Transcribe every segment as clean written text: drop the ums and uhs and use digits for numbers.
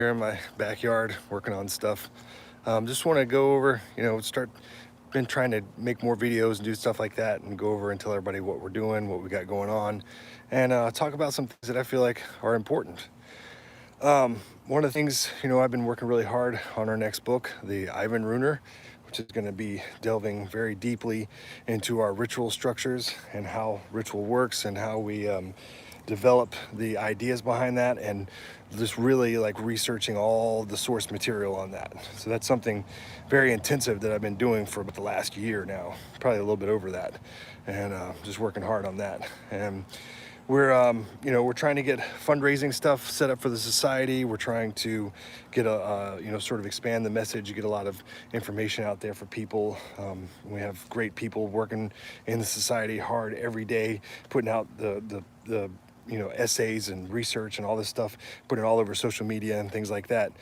here in my backyard working on stuff. Just want to go over, been trying to make more videos and do stuff like that and go over and tell everybody what we're doing, what we got going on, and talk about some things that I feel like are important. One of the things, I've been working really hard on our next book, the Ivan Runer, which is going to be delving very deeply into our ritual structures and how ritual works and how we develop the ideas behind that, and just really like researching all the source material on that. So that's something very intensive that I've been doing for about the last year now, probably a little bit over that, and just working hard on that. And we're trying to get fundraising stuff set up for the society. We're trying to get sort of expand the message, get a lot of information out there for people. We have great people working in the society hard every day, putting out the essays and research and all this stuff, putting it all over social media and things like that.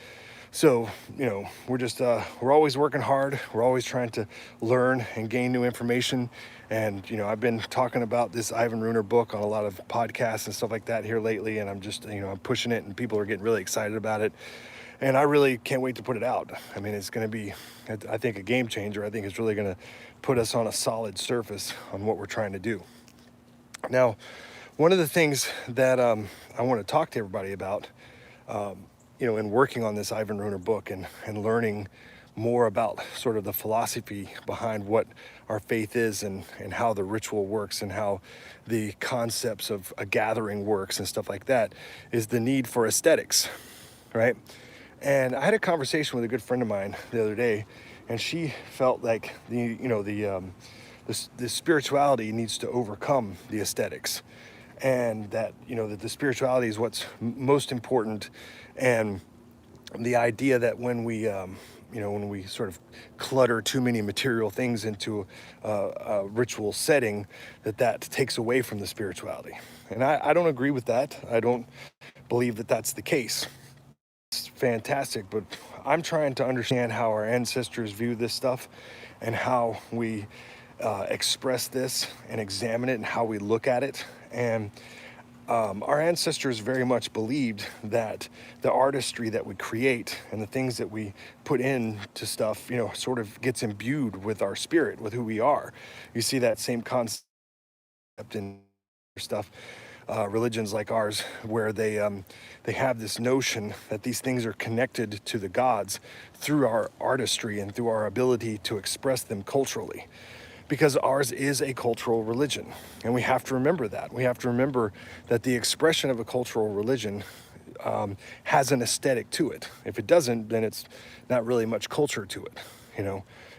So, we're always working hard. We're always trying to learn and gain new information. And, I've been talking about this Ivan Runer book on a lot of podcasts and stuff like that here lately. And I'm just, I'm pushing it and people are getting really excited about it. And I really can't wait to put it out. I mean, it's going to be, I think, a game changer. I think it's really going to put us on a solid surface on what we're trying to do. Now, one of the things that I want to talk to everybody about, in working on this Ivan Runer book and learning more about sort of the philosophy behind what our faith is and how the ritual works and how the concepts of a gathering works and stuff like that, is the need for aesthetics, right? And I had a conversation with a good friend of mine the other day, and she felt like the spirituality needs to overcome the aesthetics, and that that the spirituality is what's most important. And the idea that when we sort of clutter too many material things into a ritual setting, that takes away from the spirituality. And I don't agree with that. I don't believe that that's the case. It's fantastic, but I'm trying to understand how our ancestors view this stuff and how we express this and examine it and how we look at it. And our ancestors very much believed that the artistry that we create and the things that we put into stuff, sort of gets imbued with our spirit, with who we are. You see that same concept in stuff, religions like ours, where they have this notion that these things are connected to the gods through our artistry and through our ability to express them culturally. Because ours is a cultural religion, and we have to remember that. We have to remember that the expression of a cultural religion has an aesthetic to it. If it doesn't, then it's not really much culture to it,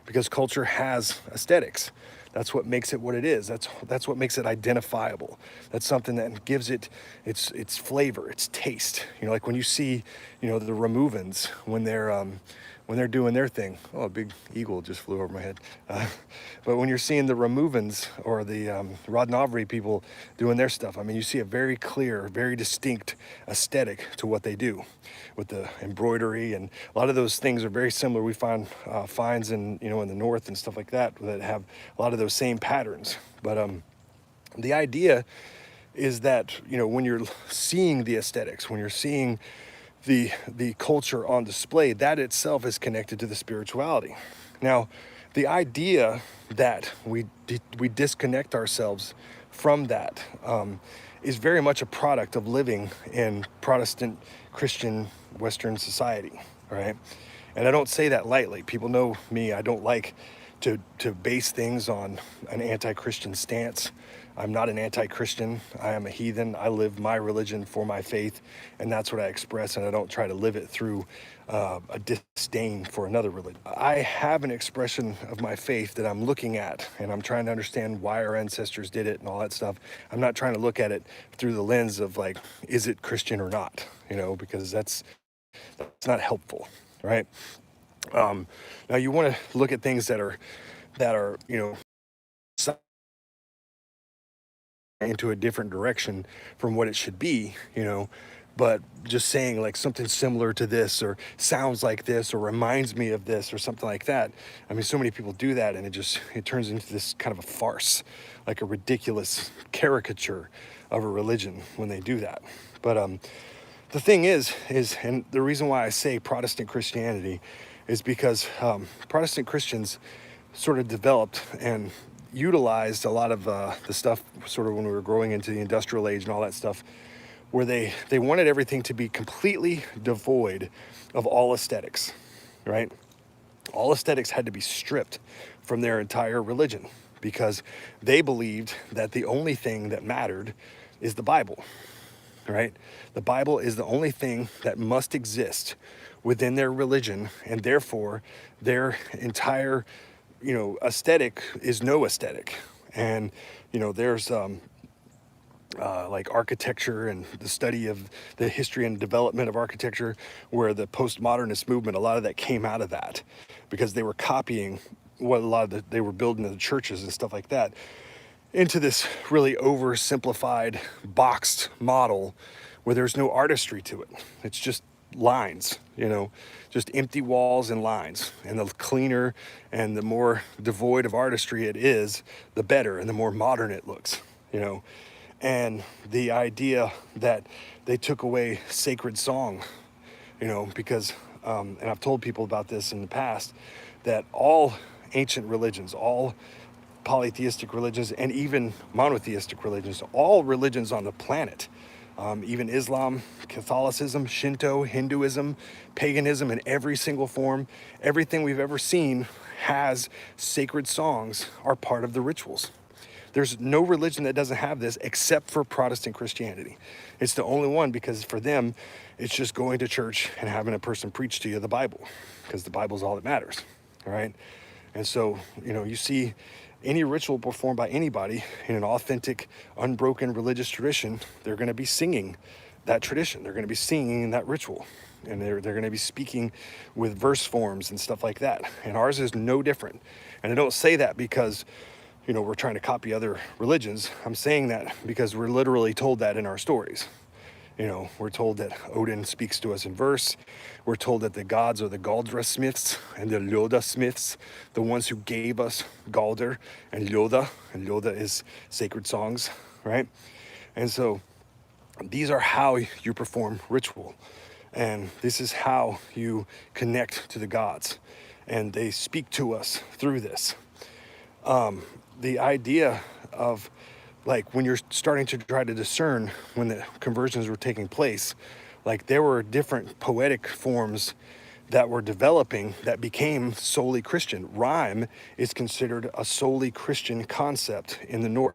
because culture has aesthetics. That's what makes it what it is. That's what makes it identifiable. That's something that gives it its flavor, its taste. Like when you see, the Removans when they're doing their thing. Oh, a big eagle just flew over my head. But when you're seeing the Removans or the Rodnovri people doing their stuff, I mean, you see a very clear, very distinct aesthetic to what they do with the embroidery, and a lot of those things are very similar. We find finds in in the north and stuff like that have a lot of those same patterns. But the idea is that when you're seeing the aesthetics, when you're seeing the culture on display, that itself is connected to the spirituality. Now, the idea that we disconnect ourselves from that is very much a product of living in Protestant Christian Western society, right? And I don't say that lightly. People know me. I don't like to base things on an anti-Christian stance. I'm not an anti-Christian. I am a heathen. I live my religion for my faith, and that's what I express, and I don't try to live it through a disdain for another religion. I have an expression of my faith that I'm looking at, and I'm trying to understand why our ancestors did it and all that stuff. I'm not trying to look at it through the lens of like, is it Christian or not? Because that's not helpful, right? Now you want to look at things that are into a different direction from what it should be, but just saying like something similar to this or sounds like this or reminds me of this or something like that. I mean, so many people do that, and it turns into this kind of a farce, like a ridiculous caricature of a religion when they do that. But the thing is, and the reason why I say Protestant Christianity is because Protestant Christians sort of developed and utilized a lot of the stuff sort of when we were growing into the industrial age and all that stuff, where they wanted everything to be completely devoid of all aesthetics, right? All aesthetics had to be stripped from their entire religion because they believed that the only thing that mattered is the Bible, right? The Bible is the only thing that must exist within their religion, and therefore their entire, aesthetic is no aesthetic. And, there's like architecture and the study of the history and development of architecture, where the postmodernist movement, a lot of that came out of that because they were copying what they were building in the churches and stuff like that into this really oversimplified, boxed model where there's no artistry to it. It's just lines, just empty walls and lines. And the cleaner and the more devoid of artistry it is, the better and the more modern it looks, And the idea that they took away sacred song, because, and I've told people about this in the past, that all ancient religions, all polytheistic religions, and even monotheistic religions, all religions on the planet, even Islam, Catholicism, Shinto, Hinduism, paganism in every single form, everything we've ever seen has sacred songs are part of the rituals. There's no religion that doesn't have this except for Protestant Christianity. It's the only one because for them, it's just going to church and having a person preach to you the Bible, because the Bible is all that matters, all right? And so, you see any ritual performed by anybody in an authentic, unbroken religious tradition, they're going to be singing that tradition. They're going to be singing that ritual. And they're going to be speaking with verse forms and stuff like that. And ours is no different. And I don't say that because, we're trying to copy other religions. I'm saying that because we're literally told that in our stories. We're told that Odin speaks to us in verse. We're told that the gods are the Galdra smiths and the Ljoda smiths, the ones who gave us Galder and Ljoda is sacred songs, right? And so these are how you perform ritual. And this is how you connect to the gods. And they speak to us through this. The idea of, like, when you're starting to try to discern when the conversions were taking place, like there were different poetic forms that were developing that became solely Christian. Rhyme is considered a solely Christian concept in the North.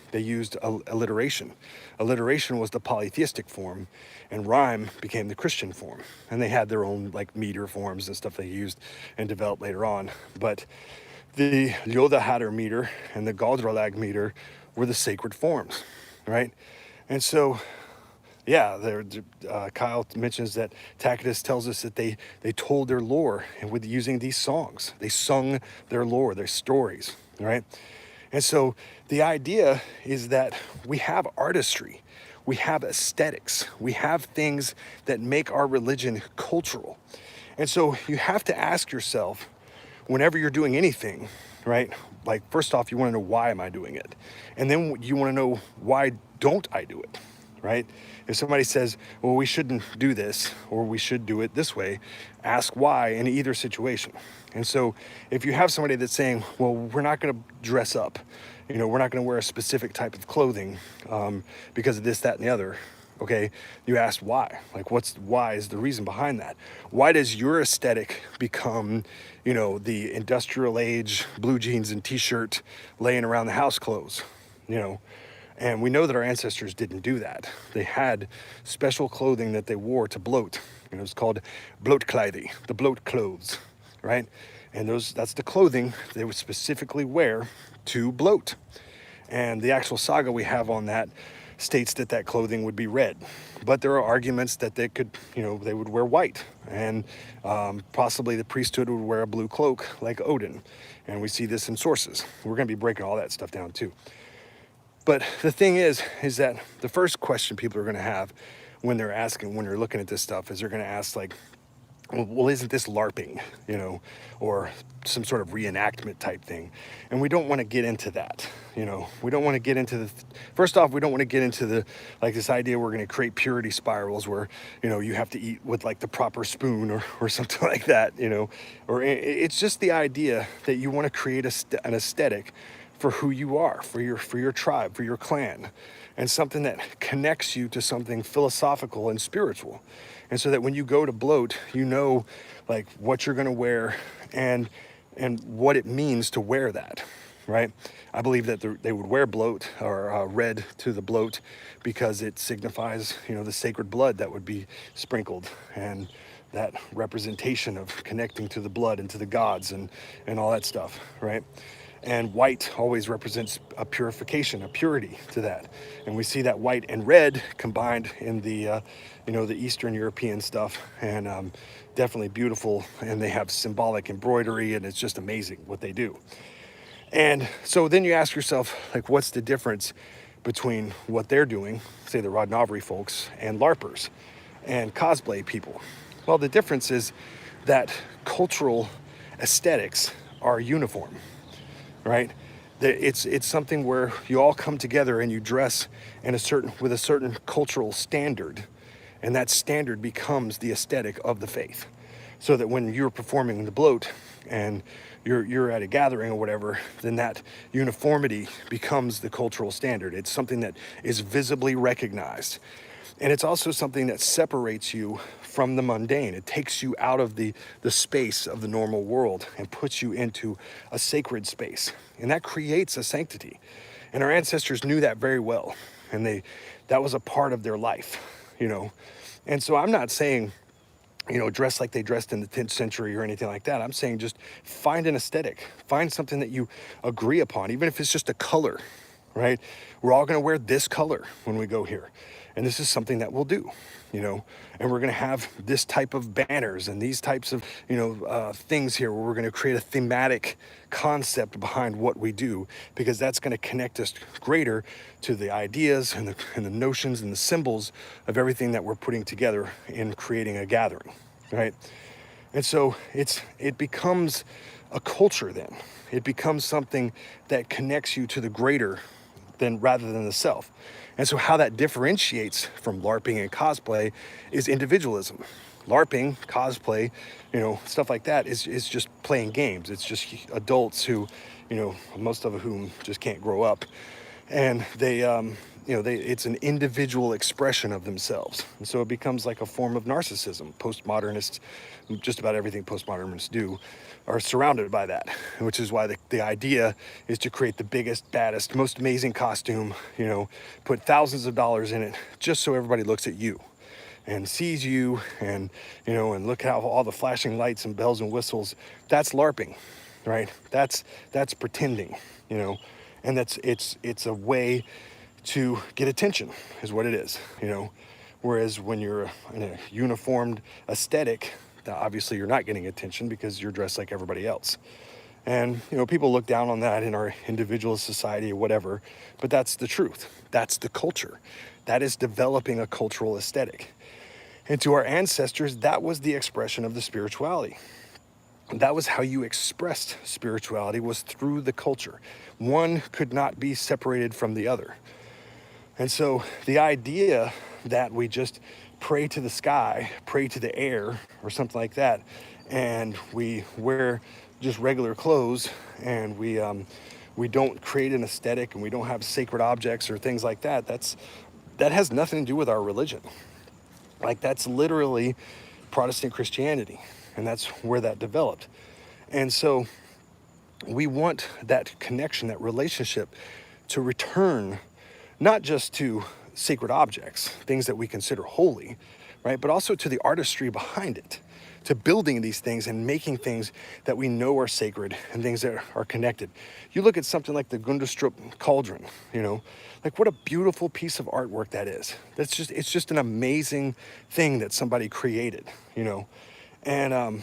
They used alliteration. Alliteration was the polytheistic form, and rhyme became the Christian form. And they had their own like meter forms and stuff they used and developed later on. But the Ljodahatter meter and the Galdralag meter were the sacred forms, right? And so, yeah, Kyle mentions that Tacitus tells us that they told their lore and with using these songs. They sung their lore, their stories, right? And so the idea is that we have artistry, we have aesthetics, we have things that make our religion cultural. And so you have to ask yourself, whenever you're doing anything, right? Like, first off, you want to know, why am I doing it? And then you want to know, why don't I do it, right? If somebody says, well, we shouldn't do this, or we should do it this way, ask why in either situation. And so if you have somebody that's saying, well, we're not going to dress up, we're not going to wear a specific type of clothing because of this, that, and the other, okay, you ask why. Like, why is the reason behind that? Why does your aesthetic become, the industrial age blue jeans and t-shirt laying around the house clothes, And we know that our ancestors didn't do that. They had special clothing that they wore to bloat. It was called blootklæði, the bloat clothes, right? And that's the clothing they would specifically wear to bloat. And the actual saga we have on that states that clothing would be red. But there are arguments that they could, they would wear white. And possibly the priesthood would wear a blue cloak like Odin. And we see this in sources. We're going to be breaking all that stuff down too. But the thing is that the first question people are going to have when they're looking at this stuff is they're going to ask, like, well, isn't this LARPing, you know, or some sort of reenactment type thing? And we don't want to get into that, you know. We don't want to get into the, first off, we don't want to get into the, like this idea we're going to create purity spirals where, you know, you have to eat with like the proper spoon or something like that, you know, or it's just the idea that you want to create an aesthetic for who you are, for your tribe, for your clan, and something that connects you to something philosophical and spiritual. And so that when you go to bloat, you know, like what you're going to wear and what it means to wear that, right? I believe that they would wear bloat or red to the bloat because it signifies, you know, the sacred blood that would be sprinkled, and that representation of connecting to the blood and to the gods and all that stuff, right? And white always represents a purification, a purity to that. And we see that white and red combined in the, you know, the Eastern European stuff, and definitely beautiful. And they have symbolic embroidery, and it's just amazing what they do. And so then you ask yourself, like, what's the difference between what they're doing, say the Rodnovery folks, and LARPers and cosplay people? Well, the difference is that cultural aesthetics are uniform, right? It's something where you all come together and you dress in with a certain cultural standard, and that standard becomes the aesthetic of the faith. So that when you're performing the bloat and you're at a gathering or whatever, then that uniformity becomes the cultural standard. It's something that is visibly recognized. And it's also something that separates you from the mundane. It takes you out of the space of the normal world and puts you into a sacred space. And that creates a sanctity. And our ancestors knew that very well. And that was a part of their life, you know. And so I'm not saying, you know, dress like they dressed in the 10th century or anything like that. I'm saying just find an aesthetic. Find something that you agree upon, even if it's just a color, right? We're all going to wear this color when we go here. And this is something that we'll do, you know, and we're going to have this type of banners and these types of, you know, things here where we're going to create a thematic concept behind what we do, because that's going to connect us greater to the ideas and the notions and the symbols of everything that we're putting together in creating a gathering, right? And so it becomes a culture then. It becomes something that connects you to the greater rather than the self. And so how that differentiates from LARPing and cosplay is individualism. LARPing, cosplay, you know, stuff like that is just playing games. It's just adults who, you know, most of whom just can't grow up. And they, you know, it's an individual expression of themselves. And so it becomes like a form of narcissism. Postmodernists, just about everything postmodernists do, are surrounded by that, which is why the idea is to create the biggest, baddest, most amazing costume, you know, put thousands of dollars in it just so everybody looks at you and sees you, and, you know, and look at all the flashing lights and bells and whistles. That's LARPing, right? That's pretending, you know, and it's a way to get attention is what it is, you know. Whereas when you're in a uniformed aesthetic, obviously you're not getting attention because you're dressed like everybody else. And, you know, people look down on that in our individualist society or whatever, but that's the truth. That's the culture. That is developing a cultural aesthetic. And to our ancestors, that was the expression of the spirituality. That was how you expressed spirituality, was through the culture. One could not be separated from the other. And so the idea that we just pray to the sky, pray to the air, or something like that, and we wear just regular clothes, and we don't create an aesthetic, and we don't have sacred objects or things like that, that has nothing to do with our religion. Like, that's literally Protestant Christianity, and that's where that developed. And so we want that connection, that relationship, to return not just to sacred objects, things that we consider holy, right? But also to the artistry behind it, to building these things and making things that we know are sacred and things that are connected. You look at something like the Gundestrup cauldron, you know, like what a beautiful piece of artwork that is. It's just an amazing thing that somebody created, you know. And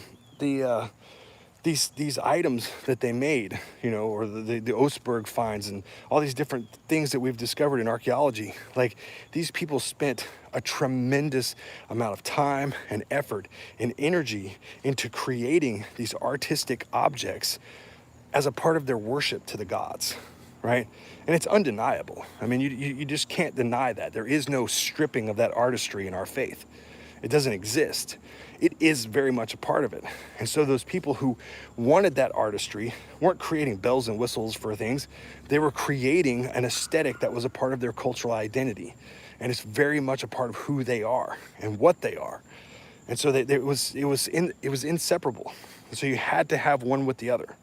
these items that they made, you know, or the Oseberg finds and all these different things that we've discovered in archaeology, like these people spent a tremendous amount of time and effort and energy into creating these artistic objects as a part of their worship to the gods, right? And it's undeniable. I mean, you just can't deny that. There is no stripping of that artistry in our faith. It doesn't exist. It is very much a part of it. And so those people who wanted that artistry weren't creating bells and whistles for things. They were creating an aesthetic that was a part of their cultural identity. And it's very much a part of who they are and what they are. And so it was inseparable. And so you had to have one with the other.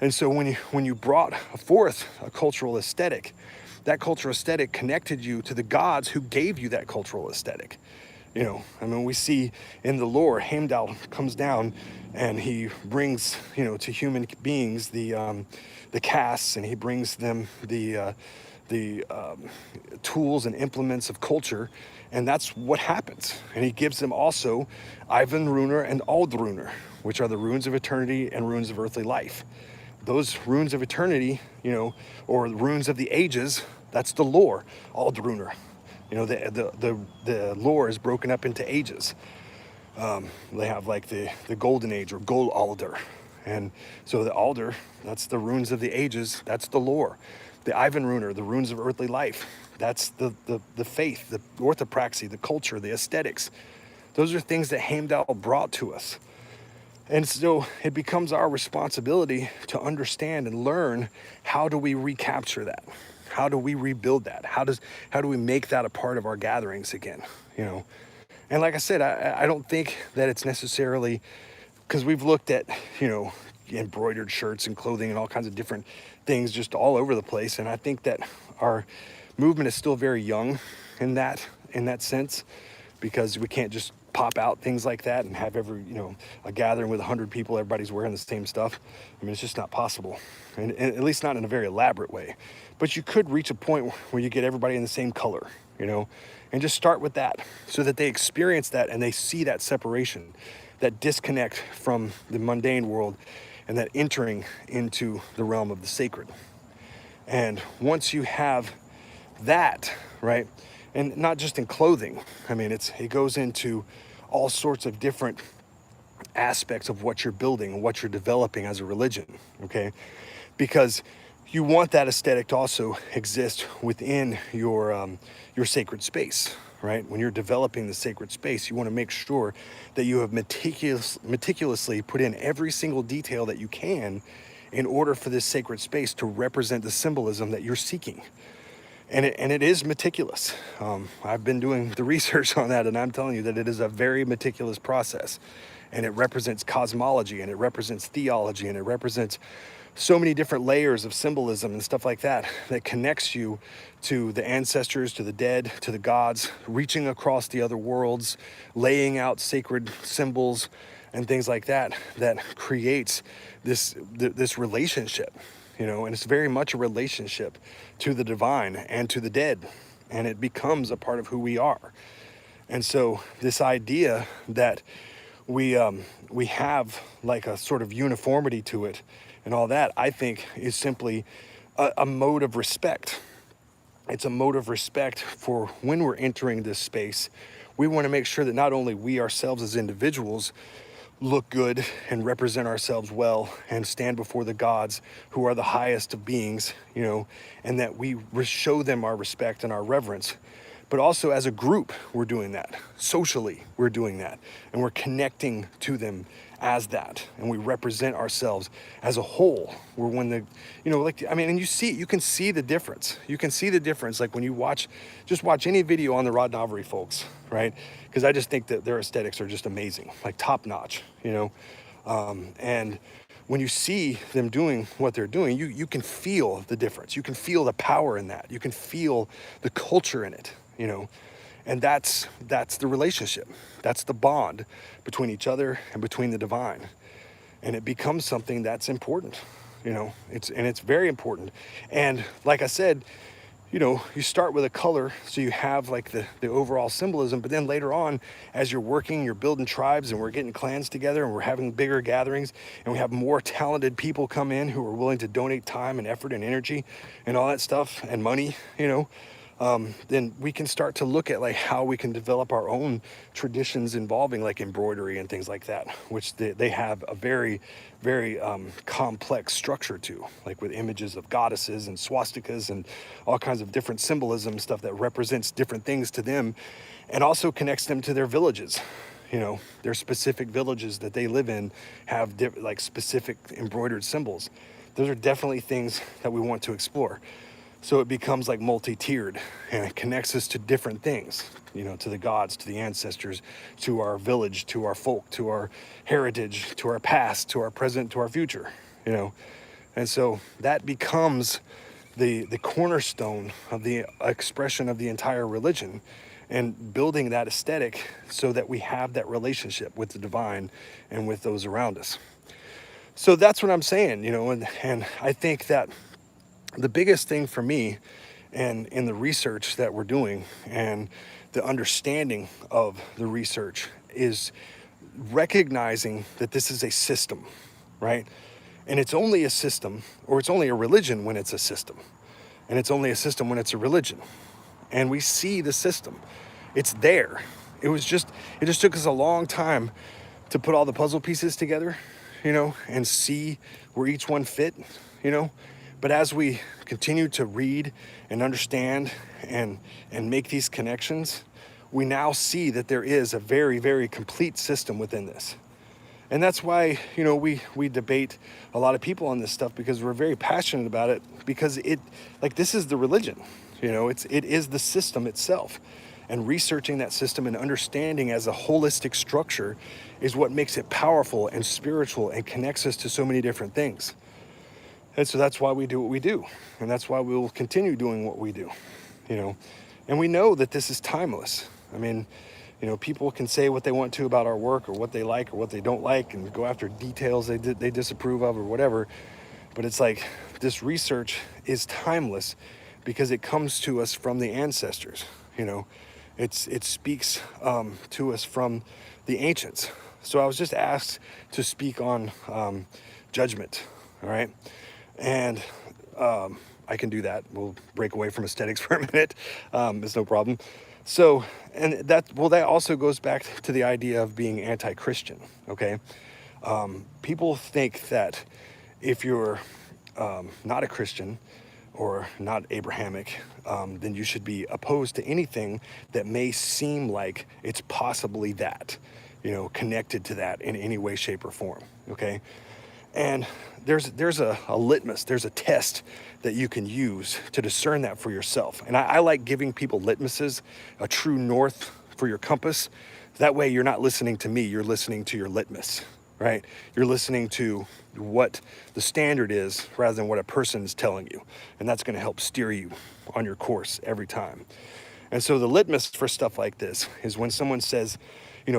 And so when you brought forth a cultural aesthetic, that cultural aesthetic connected you to the gods who gave you that cultural aesthetic. You know, I mean, we see in the lore, Heimdall comes down and he brings, you know, to human beings the castes, and he brings them the tools and implements of culture, and that's what happens. And he gives them also Ivan-Runar and Aldrunar, which are the runes of eternity and runes of earthly life. Those runes of eternity, you know, or the runes of the ages, that's the lore, Aldrunar. You know, the lore is broken up into ages. They have like the golden age or Gol Alder. And so the Alder, that's the runes of the ages, that's the lore. The Ivan-Runar, the runes of earthly life, that's the faith, the orthopraxy, the culture, the aesthetics. Those are things that Heimdall brought to us. And so it becomes our responsibility to understand and learn, how do we recapture that? How do we rebuild that? How do we make that a part of our gatherings again? You know, and like I said, I don't think that it's necessarily, because we've looked at, you know, embroidered shirts and clothing and all kinds of different things just all over the place. And I think that our movement is still very young in that sense, because we can't just pop out things like that and have a gathering with 100 people, everybody's wearing the same stuff. I mean, it's just not possible, and at least not in a very elaborate way. But you could reach a point where you get everybody in the same color, you know, and just start with that so that they experience that and they see that separation, that disconnect from the mundane world, and that entering into the realm of the sacred. And once you have that, right, and not just in clothing, I mean, it goes into all sorts of different aspects of what you're building and what you're developing as a religion, okay? Because you want that aesthetic to also exist within your sacred space, right? When you're developing the sacred space, you want to make sure that you have meticulously put in every single detail that you can in order for this sacred space to represent the symbolism that you're seeking. And it is meticulous. I've been doing the research on that, and I'm telling you that it is a very meticulous process. And it represents cosmology, and it represents theology, and it represents so many different layers of symbolism and stuff like that connects you to the ancestors, to the dead, to the gods, reaching across the other worlds, laying out sacred symbols and things like that creates this relationship. You know, and it's very much a relationship to the divine and to the dead, and it becomes a part of who we are. And so this idea that we have like a sort of uniformity to it and all that, I think is simply a mode of respect. It's a mode of respect for when we're entering this space. We want to make sure that not only we ourselves as individuals look good and represent ourselves well and stand before the gods who are the highest of beings, you know, and that we show them our respect and our reverence. But also as a group, we're doing that. Socially, we're doing that. And we're connecting to them as that. And we represent ourselves as a whole. We're when the, you know, like, I mean, and you can see the difference. You can see the difference, like when you just watch any video on the Rodnavari folks, right? Because I just think that their aesthetics are just amazing, like top notch, you know? And when you see them doing what they're doing, you can feel the difference. You can feel the power in that. You can feel the culture in it, you know? And that's the relationship. That's the bond between each other and between the divine. And it becomes something that's important, you know, it's very important. And like I said, you start with a color, so you have like the overall symbolism, but then later on, as you're working, you're building tribes, and we're getting clans together, and we're having bigger gatherings, and we have more talented people come in who are willing to donate time and effort and energy and all that stuff and money, then we can start to look at like how we can develop our own traditions involving like embroidery and things like that, which they have a very, very complex structure to, like with images of goddesses and swastikas and all kinds of different symbolism stuff that represents different things to them, and also connects them to their villages. Their specific villages that they live in have like specific embroidered symbols. Those are definitely things that we want to explore. So it becomes like multi-tiered, and it connects us to different things, to the gods, to the ancestors, to our village, to our folk, to our heritage, to our past, to our present, to our future, And so that becomes the cornerstone of the expression of the entire religion, and building that aesthetic so that we have that relationship with the divine and with those around us. So that's what I'm saying, and I think that the biggest thing for me, and in the research that we're doing and the understanding of the research, is recognizing that this is a system, right? And it's only a system, or it's only a religion when it's a system. And it's only a system when it's a religion. And we see the system. It's there. It just took us a long time to put all the puzzle pieces together, and see where each one fit, But as we continue to read and understand and make these connections, we now see that there is a very, very complete system within this. And that's why, we debate a lot of people on this stuff, because we're very passionate about it, because this is the religion, it is the system itself. And researching that system and understanding as a holistic structure is what makes it powerful and spiritual and connects us to so many different things. And so that's why we do what we do. And that's why we will continue doing what we do, And we know that this is timeless. I mean, people can say what they want to about our work, or what they like or what they don't like, and go after details they disapprove of or whatever. But it's like, this research is timeless because it comes to us from the ancestors, It speaks to us from the ancients. So I was just asked to speak on judgment, all right? And I can do that. We'll break away from aesthetics for a minute. It's no problem. So, and that also goes back to the idea of being anti-Christian, okay? People think that if you're not a Christian or not Abrahamic, then you should be opposed to anything that may seem like it's possibly that, connected to that in any way, shape, or form, okay? And there's a litmus, there's a test that you can use to discern that for yourself. And I like giving people litmuses, a true north for your compass. That way you're not listening to me, you're listening to your litmus, right? You're listening to what the standard is rather than what a person is telling you. And that's going to help steer you on your course every time. And so the litmus for stuff like this is when someone says,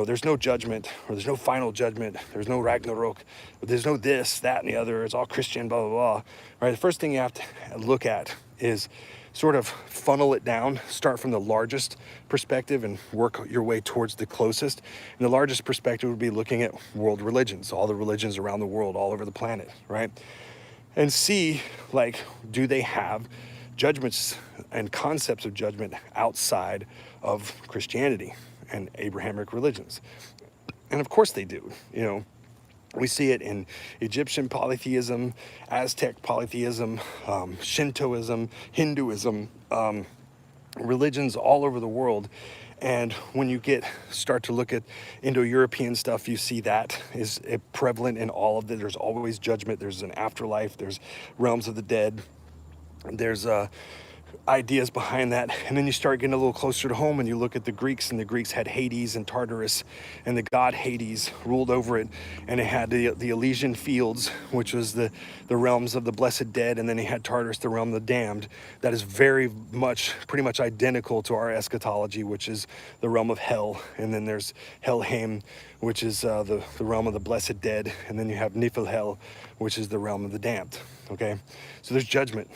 there's no judgment, or there's no final judgment, there's no Ragnarok, there's no this, that, and the other, it's all Christian, blah, blah, blah. Right? The first thing you have to look at is sort of funnel it down, start from the largest perspective and work your way towards the closest. And the largest perspective would be looking at world religions, all the religions around the world, all over the planet, right? And see, do they have judgments and concepts of judgment outside of Christianity and Abrahamic religions? And of course they do. We see it in Egyptian polytheism, Aztec polytheism, Shintoism, Hinduism, religions all over the world. And when you start to look at Indo-European stuff, you see that is prevalent in all of it. There's always judgment. There's an afterlife. There's realms of the dead. There's ideas behind that. And then you start getting a little closer to home and you look at the Greeks, and the Greeks had Hades and Tartarus, and the god Hades ruled over it. And it had the Elysian fields, which was the realms of the blessed dead. And then he had Tartarus, the realm of the damned. That is pretty much identical to our eschatology, which is the realm of hell. And then there's Helheim, which is the realm of the blessed dead. And then you have Niflhel, which is the realm of the damned. Okay, so there's judgment,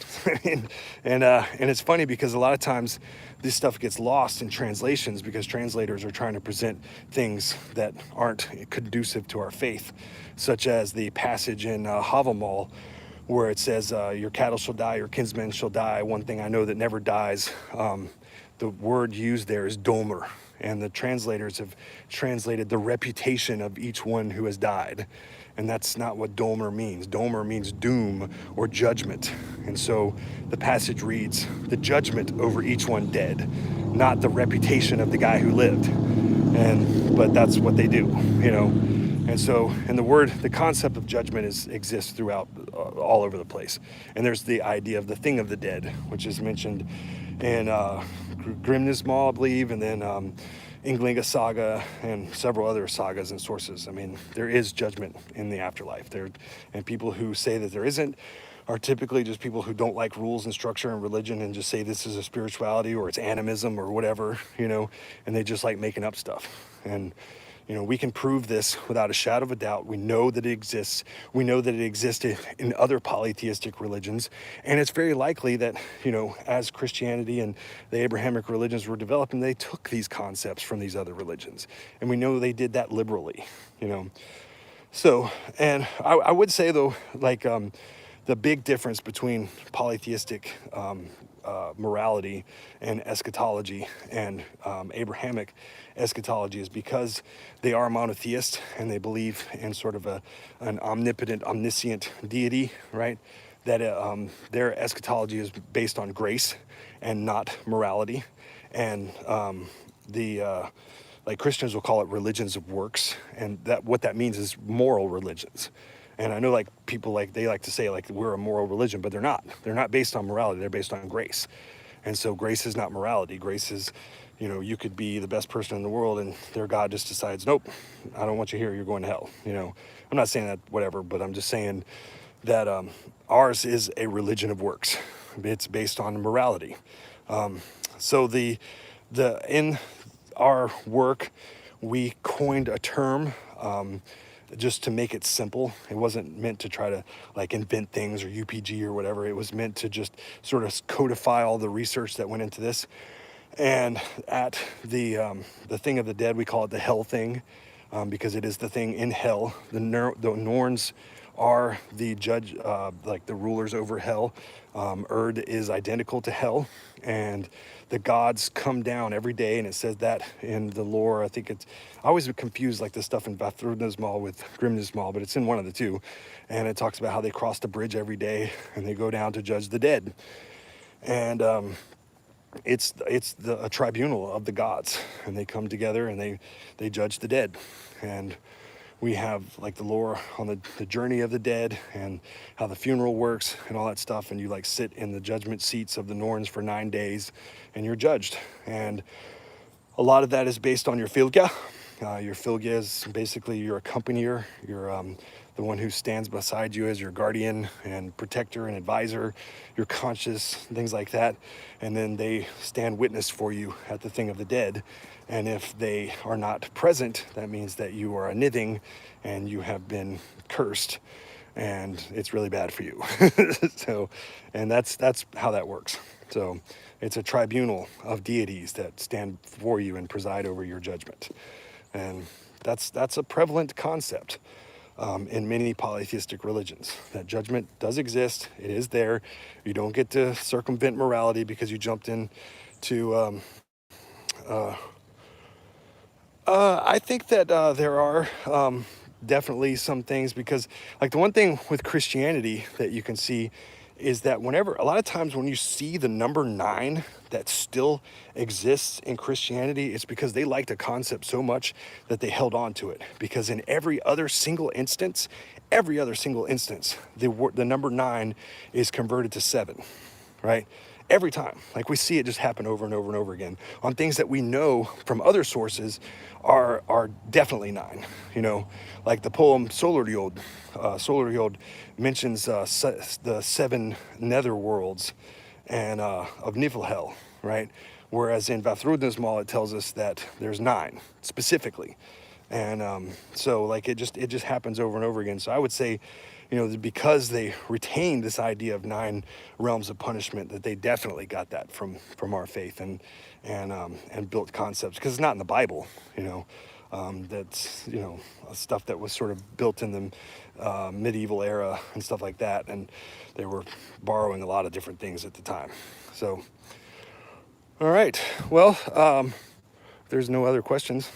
and And it's funny because a lot of times this stuff gets lost in translations because translators are trying to present things that aren't conducive to our faith, such as the passage in Havamal where it says, your cattle shall die, your kinsmen shall die. One thing I know that never dies. The word used there is domer, and the translators have translated the reputation of each one who has died. And that's not what domer means. Domer means doom or judgment. And so the passage reads, the judgment over each one dead, not the reputation of the guy who lived. But that's what they do, you know. And so, and the concept of judgment exists throughout all over the place. And there's the idea of the thing of the dead, which is mentioned in Grimnismal, I believe, and then Ynglinga Saga and several other sagas and sources. I mean, there is judgment in the afterlife. And people who say that there isn't are typically just people who don't like rules and structure and religion and just say this is a spirituality or it's animism or whatever, you know, and they just like making up stuff. And you know, we can prove this without a shadow of a doubt. We know that it exists. We know that it existed in other polytheistic religions. And it's very likely that, you know, as Christianity and the Abrahamic religions were developing, they took these concepts from these other religions. And we know they did that liberally, you know. So, and I would say, though, like the big difference between polytheistic morality and eschatology and Abrahamic eschatology is because they are monotheist and they believe in sort of an omnipotent, omniscient deity, right? That their eschatology is based on grace and not morality. And like Christians will call it religions of works. And what that means is moral religions. And I know like people they like to say like we're a moral religion, but they're not. They're not based on morality. They're based on grace. And so grace is not morality. Grace is, you know, you could be the best person in the world and their God just decides, nope, I don't want you here. You're going to hell. You know, I'm not saying that whatever, but I'm just saying that ours is a religion of works. It's based on morality. So in our work, we coined a term just to make it simple. It wasn't meant to try to like invent things or UPG or whatever. It was meant to just sort of codify all the research that went into this. And at the thing of the dead, we call it the hell thing because it is the thing in hell. The Norns are the judge, like the rulers over hell. Erd is identical to hell, and the gods come down every day, and it says that in the lore. I always confuse like the stuff in Vafthrudnismal with Grimnismal, but it's in one of the two, and it talks about how they cross the bridge every day and they go down to judge the dead, and it's a tribunal of the gods, and they come together and they judge the dead. And we have like the lore on the journey of the dead and how the funeral works and all that stuff. And you like sit in the judgment seats of the Norns for 9 days and you're judged. And a lot of that is based on your fylgja. Your fylgja is basically your accompanier, your the one who stands beside you as your guardian and protector and advisor, your conscience, things like that. And then they stand witness for you at the thing of the dead. And if they are not present, that means that you are a nithing and you have been cursed and it's really bad for you. So, and that's how that works. So it's a tribunal of deities that stand for you and preside over your judgment. And that's a prevalent concept in many polytheistic religions. That judgment does exist. It is there. You don't get to circumvent morality because you jumped into I think that there are definitely some things, because like the one thing with Christianity that you can see is that a lot of times when you see the number 9 that still exists in Christianity, it's because they liked a concept so much that they held on to it. Because in every other single instance, the number 9 is converted to 7, right? Every time. Like we see it just happen over and over and over again on things that we know from other sources are definitely 9. You know, like the poem Solarjord. Solarjord mentions the 7 nether worlds and of Niflhel, right? Whereas in Vafthrudnismal it tells us that there's 9 specifically. And so like it just happens over and over again. So I would say, you know, because they retained this idea of 9 realms of punishment, that they definitely got that from our faith, and built concepts, because it's not in the Bible, you know. That's, you know, stuff that was sort of built in the medieval era and stuff like that, and they were borrowing a lot of different things at the time. So, all right, well, if there's no other questions,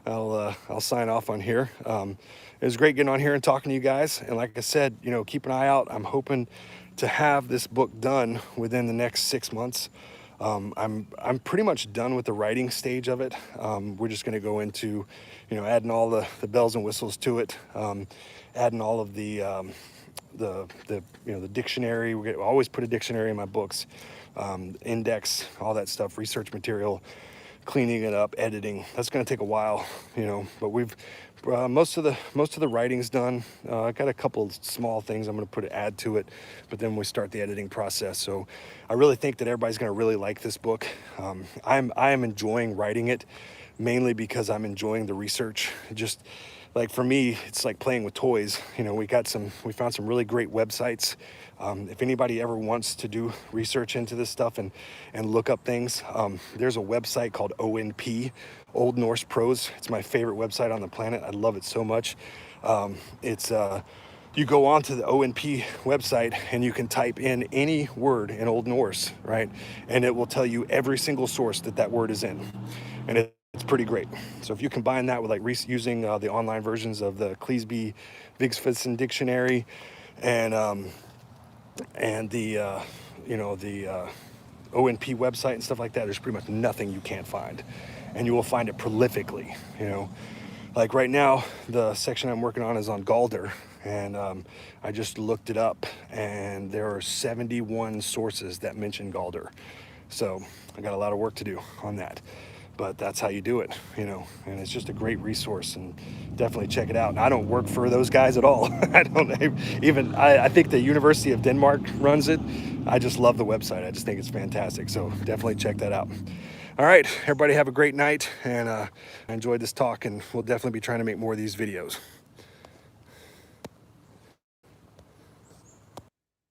I'll sign off on here. It was great getting on here and talking to you guys. And like I said, you know, keep an eye out. I'm hoping to have this book done within the next 6 months. I'm pretty much done with the writing stage of it. We're just going to go into, you know, adding all the bells and whistles to it, adding all of the you know, the dictionary. We always put a dictionary in my books, index, all that stuff, research material, cleaning it up, editing. That's going to take a while, you know, but we've most of the writing's done. I got a couple small things I'm going to add to it, but then we start the editing process. So I really think that everybody's going to really like this book. I am enjoying writing it, mainly because I'm enjoying the research. Just like, for me, it's like playing with toys. You know, we found some really great websites. If anybody ever wants to do research into this stuff and look up things, there's a website called ONP, Old Norse Prose. It's my favorite website on the planet. I love it so much. You go onto the ONP website and you can type in any word in Old Norse, right? And it will tell you every single source that word is in. And it's pretty great. So if you combine that with like using the online versions of the Cleesby Vigsfidson dictionary, and the you know, the ONP website and stuff like that, there's pretty much nothing you can't find, and you will find it prolifically. You know, like right now, the section I'm working on is on Galdr, and I just looked it up, and there are 71 sources that mention Galdr. So I got a lot of work to do on that, but that's how you do it, you know. And it's just a great resource, and definitely check it out. And I don't work for those guys at all. I think the University of Denmark runs it. I just love the website. I just think it's fantastic. So definitely check that out. All right, everybody have a great night, and I enjoyed this talk, and we'll definitely be trying to make more of these videos.